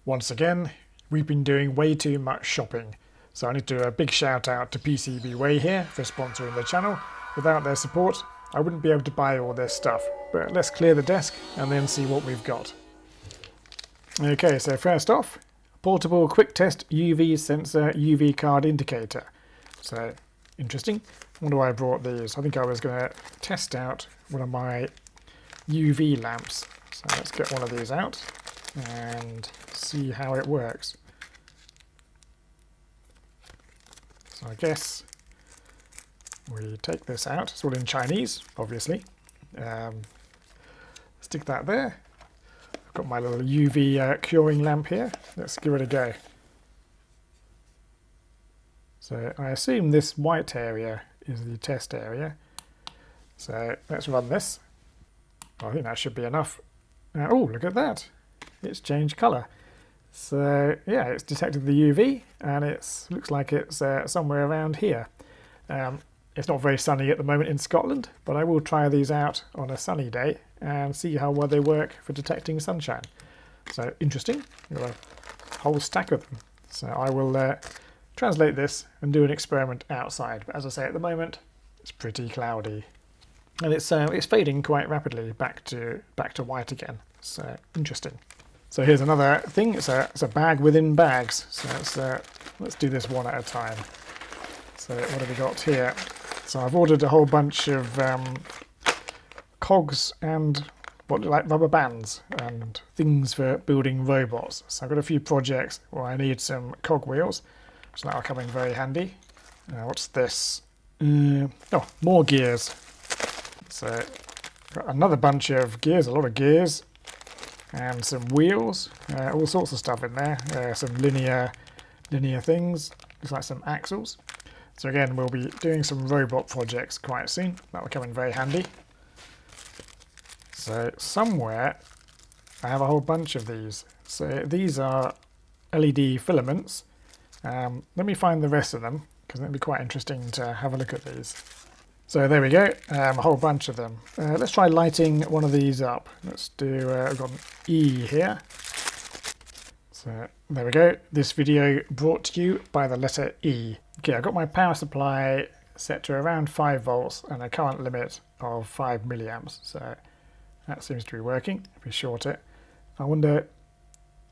Once again, we've been doing way too much shopping. So I need to do a big shout out to PCB Way here for sponsoring the channel. Without their support, I wouldn't be able to buy all this stuff. But let's clear the desk and then see what we've got. Okay, so first off, portable quick test UV sensor UV card indicator. So interesting. I wonder why I brought these. I think I was going to test out one of my UV lamps. So let's get one of these out and see how it works. So I guess we take this out. It's all in Chinese, obviously. Stick that there. I've got my little UV curing lamp here. Let's give it a go. So I assume this white area is the test area. So let's run this. I think that should be enough. Oh, look at that. It's changed colour. So yeah, it's detected the UV and it looks like it's somewhere around here. It's not very sunny at the moment in Scotland, but I will try these out on a sunny day and see how well they work for detecting sunshine. So interesting. We've got a whole stack of them. So I will translate this and do an experiment outside. But as I say, at the moment, it's pretty cloudy. And it's fading quite rapidly back to white again. So interesting. So here's another thing. It's a bag within bags. So let's do this one at a time. So what have we got here? So I've ordered a whole bunch of cogs and what look like rubber bands and things for building robots. So I've got a few projects where I need some cog wheels. So that'll come in very handy. What's this? Oh, more gears. So got another bunch of gears, a lot of gears, and some wheels, all sorts of stuff in there. Some linear things, looks like some axles. So again, we'll be doing some robot projects quite soon. That will come in very handy. So somewhere I have a whole bunch of these. So these are LED filaments. Let me find the rest of them because it'll be quite interesting to have a look at these. So there we go, a whole bunch of them. Let's try lighting one of these up. Let's do, I've got an E here. So there we go. This video brought to you by the letter E. Okay, I've got my power supply set to around 5 volts and a current limit of 5 milliamps. So that seems to be working. If we short it, I wonder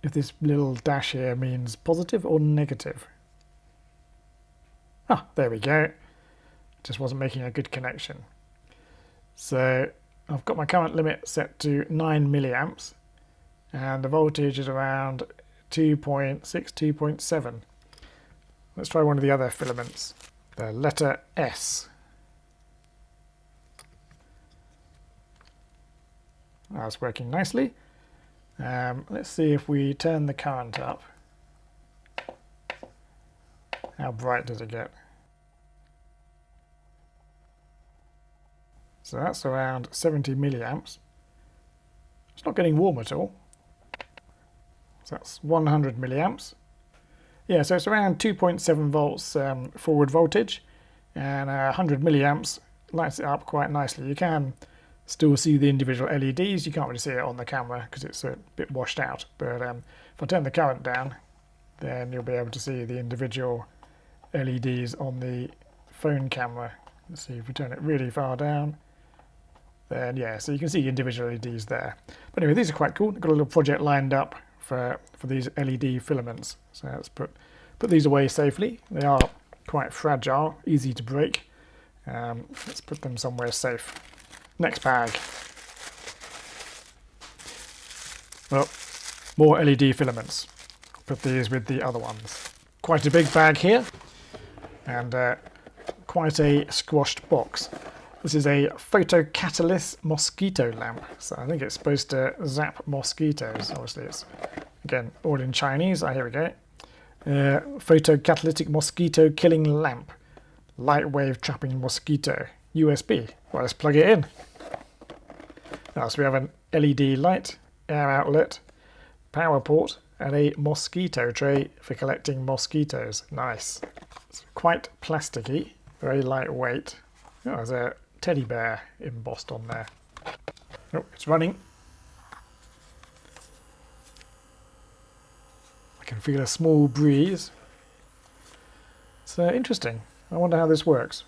if this little dash here means positive or negative. Ah, there we go. Just wasn't making a good connection. So I've got my current limit set to 9 milliamps and the voltage is around 2.6, 2.7. Let's try one of the other filaments, the letter S. That's working nicely. Let's see if we turn the current up. How bright does it get? So that's around 70 milliamps. It's not getting warm at all. So that's 100 milliamps. Yeah, so it's around 2.7 volts forward voltage, and 100 milliamps lights it up quite nicely. You can still see the individual LEDs. You can't really see it on the camera because it's a bit washed out. But if I turn the current down, then you'll be able to see the individual LEDs on the phone camera. Let's see if we turn it really far down. Then yeah, so you can see individual LEDs there. But anyway, these are quite cool. I've got a little project lined up for these LED filaments. So let's put these away safely. They are quite fragile, easy to break. Let's put them somewhere safe. Next bag. Well, more LED filaments. Put these with the other ones. Quite a big bag here, and quite a squashed box. This is a photocatalyst mosquito lamp. So I think it's supposed to zap mosquitoes. Obviously it's, again, all in Chinese. Here we go. Photocatalytic mosquito killing lamp. Light wave trapping mosquito. USB. Well, let's plug it in. So we have an LED light, air outlet, power port, and a mosquito tray for collecting mosquitoes. Nice. It's quite plasticky, very lightweight. Oh, there's a teddy bear embossed on there. Oh, it's running. can feel a small breeze. It's interesting. I wonder how this works.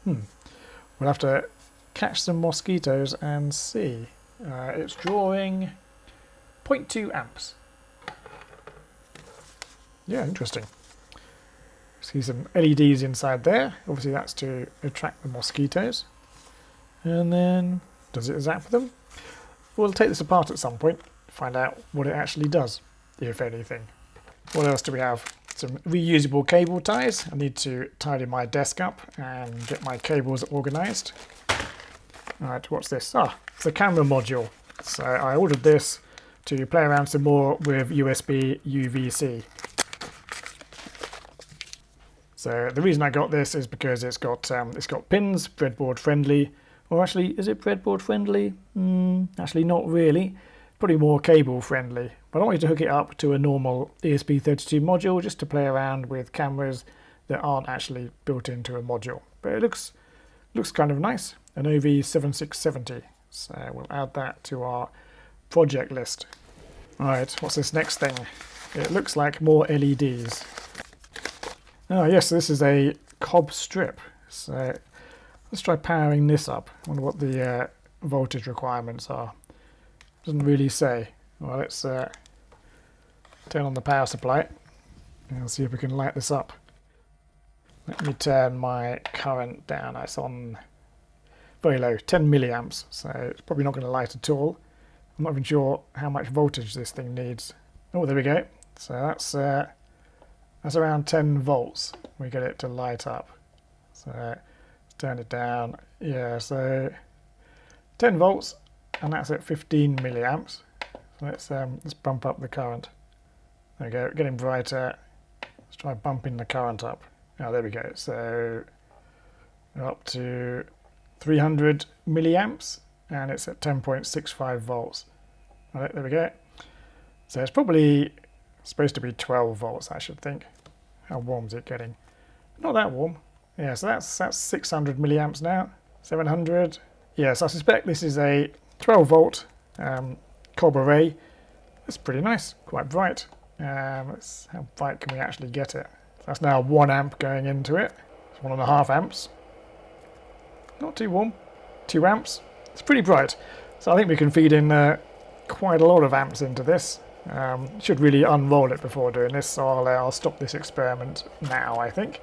We'll have to catch some mosquitoes and see. It's drawing 0.2 amps. Yeah, interesting. See some LEDs inside there. Obviously that's to attract the mosquitoes. And then, does it zap them? We'll take this apart at some point, find out what it actually does, if anything. What else do we have? Some reusable cable ties. I need to tidy my desk up and get my cables organised. Alright, what's this? Ah, it's a camera module. So I ordered this to play around some more with USB UVC. So the reason I got this is because it's got pins, breadboard friendly. Or actually, is it breadboard friendly? Actually not really. Probably more cable friendly. But I want you to hook it up to a normal ESP32 module just to play around with cameras that aren't actually built into a module. But it looks kind of nice. An OV7670. So we'll add that to our project list. Alright, what's this next thing? It looks like more LEDs. Oh yes, this is a COB strip. So let's try powering this up. I wonder what the voltage requirements are. Doesn't really say. Well, let's turn on the power supply and see if we can light this up. Let me turn my current down. It's on very low, 10 milliamps, so it's probably not going to light at all. I'm not even sure how much voltage this thing needs. Oh, there we go. So that's around 10 volts. We get it to light up. So let's turn it down. Yeah, so 10 volts, and that's at 15 milliamps. So let's bump up the current. There we go, getting brighter. Let's try bumping the current up. Oh, there we go. So we're up to 300 milliamps, and it's at 10.65 volts. All right, there we go. So it's probably supposed to be 12 volts, I should think. How warm is it getting? Not that warm. Yeah, so that's 600 milliamps now. 700. Yes, I suspect this is a 12 volt COB array. It's pretty nice, quite bright. How bright can we actually get it? So that's now 1 amp going into it. It's 1.5 amps. Not too warm. 2 amps. It's pretty bright. So I think we can feed in quite a lot of amps into this. Should really unroll it before doing this, so I'll stop this experiment now, I think,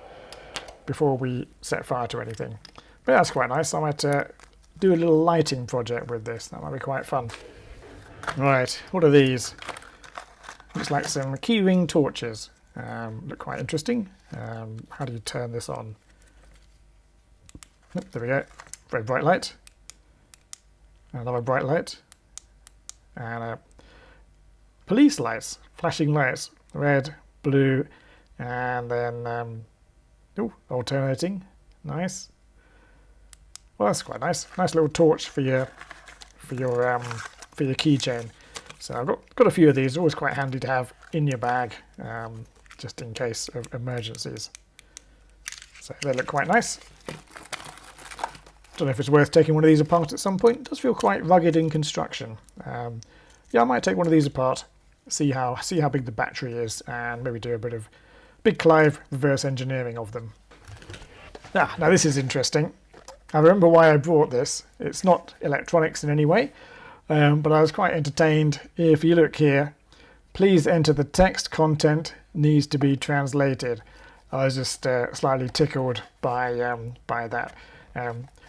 before we set fire to anything. But that's quite nice. I might do a little lighting project with this. That might be quite fun. Right, what are these? Looks like some keyring torches. Look quite interesting. How do you turn this on? Yep, there we go. Very bright light. Another bright light. And police lights, flashing lights. Red, blue, and then alternating. Nice. Well, that's quite nice. Nice little torch for your keychain. So I've got a few of these. Always quite handy to have in your bag, just in case of emergencies. So they look quite nice. Don't know if it's worth taking one of these apart at some point. It does feel quite rugged in construction. Yeah, I might take one of these apart, see how big the battery is, and maybe do a bit of big Clive reverse engineering of them. Now this is interesting. I remember why I brought this. It's not electronics in any way, but I was quite entertained. If you look here, please enter the text content needs to be translated. I was just slightly tickled by that.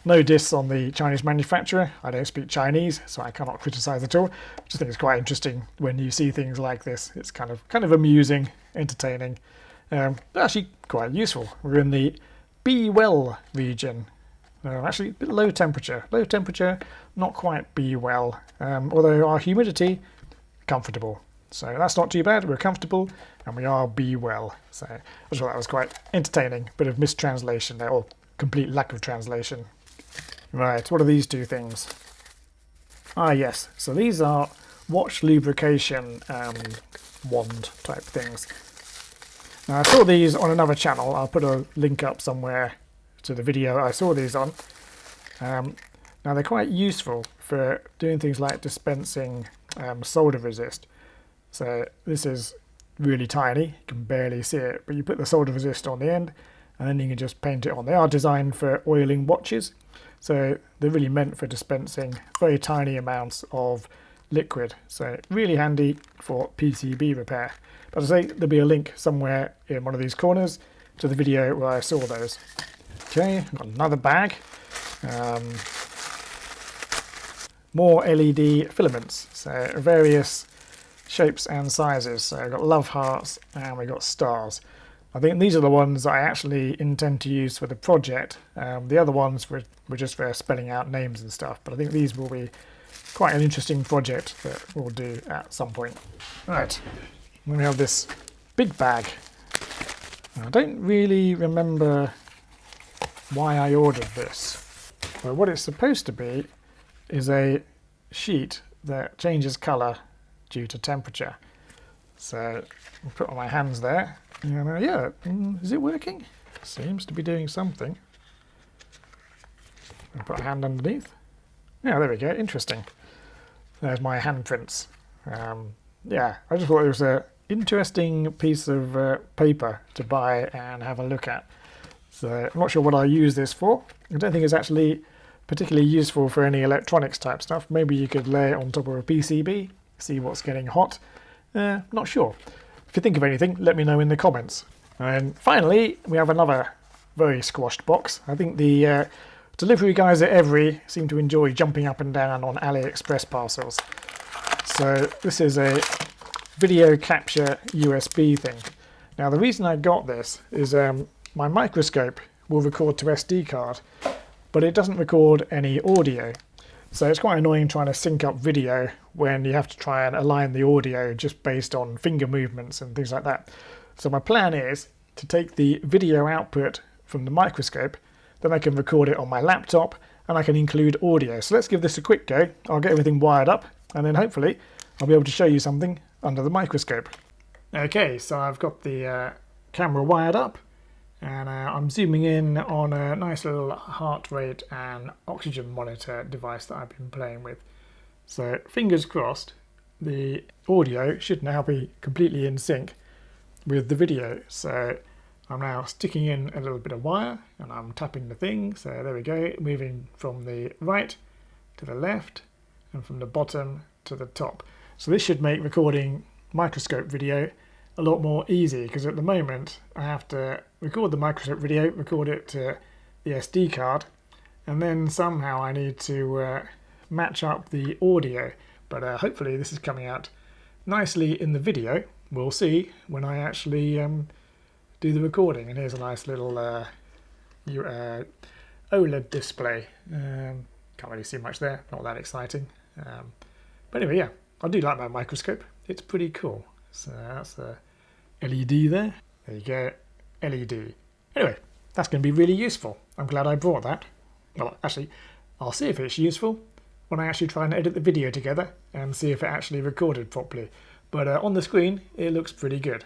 No diss on the Chinese manufacturer. I don't speak Chinese, so I cannot criticise at all. I just think it's quite interesting when you see things like this. It's kind of amusing, entertaining, actually quite useful. We're in the Be Well region. Actually, a bit low temperature. Low temperature, not quite be well. Although our humidity, comfortable. So that's not too bad. We're comfortable and we are be well. So I just thought that was quite entertaining. Bit of mistranslation there, or complete lack of translation. Right, what are these two things? Ah, yes. So these are watch lubrication wand type things. Now I saw these on another channel. I'll put a link up somewhere to the video I saw these on. Now they're quite useful for doing things like dispensing solder resist. So this is really tiny, you can barely see it, but you put the solder resistor on the end and then you can just paint it on. They are designed for oiling watches, so they're really meant for dispensing very tiny amounts of liquid, so really handy for PCB repair. But as I say, there'll be a link somewhere in one of these corners to the video where I saw those. Okay, I've got another bag. More LED filaments, so various shapes and sizes. So we've got love hearts and we've got stars. I think these are the ones I actually intend to use for the project. The other ones were just for spelling out names and stuff, but I think these will be quite an interesting project that we'll do at some point. Right, then we have this big bag. I don't really remember why I ordered this, but what it's supposed to be is a sheet that changes colour due to temperature. So I'll put on my hands there. And, yeah, is it working? Seems to be doing something. I'll put a hand underneath. Yeah, there we go. Interesting. There's my handprints. Yeah, I just thought it was an interesting piece of paper to buy and have a look at. So I'm not sure what I use this for. I don't think it's actually particularly useful for any electronics type stuff. Maybe you could lay it on top of a PCB, see what's getting hot. Not sure. If you think of anything, let me know in the comments. And finally, we have another very squashed box. I think the delivery guys at Every seem to enjoy jumping up and down on AliExpress parcels. So this is a video capture USB thing. Now the reason I got this is my microscope will record to SD card, but it doesn't record any audio. So it's quite annoying trying to sync up video when you have to try and align the audio just based on finger movements and things like that. So my plan is to take the video output from the microscope, then I can record it on my laptop and I can include audio. So let's give this a quick go. I'll get everything wired up and then hopefully I'll be able to show you something under the microscope. Okay, so I've got the camera wired up. And I'm zooming in on a nice little heart rate and oxygen monitor device that I've been playing with. So fingers crossed, the audio should now be completely in sync with the video. So I'm now sticking in a little bit of wire and I'm tapping the thing. So there we go, moving from the right to the left and from the bottom to the top. So this should make recording microscope video a lot more easy, because at the moment I have to record the microscope video, record it to the SD card, and then somehow I need to match up the audio. But hopefully this is coming out nicely in the video. We'll see when I actually do the recording. And here's a nice little OLED display. Can't really see much there, not that exciting. But anyway, yeah, I do like my microscope. It's pretty cool. So that's a LED there. There you go, LED. Anyway, that's going to be really useful. I'm glad I brought that. Well, actually, I'll see if it's useful when I actually try and edit the video together and see if it actually recorded properly. But on the screen, it looks pretty good.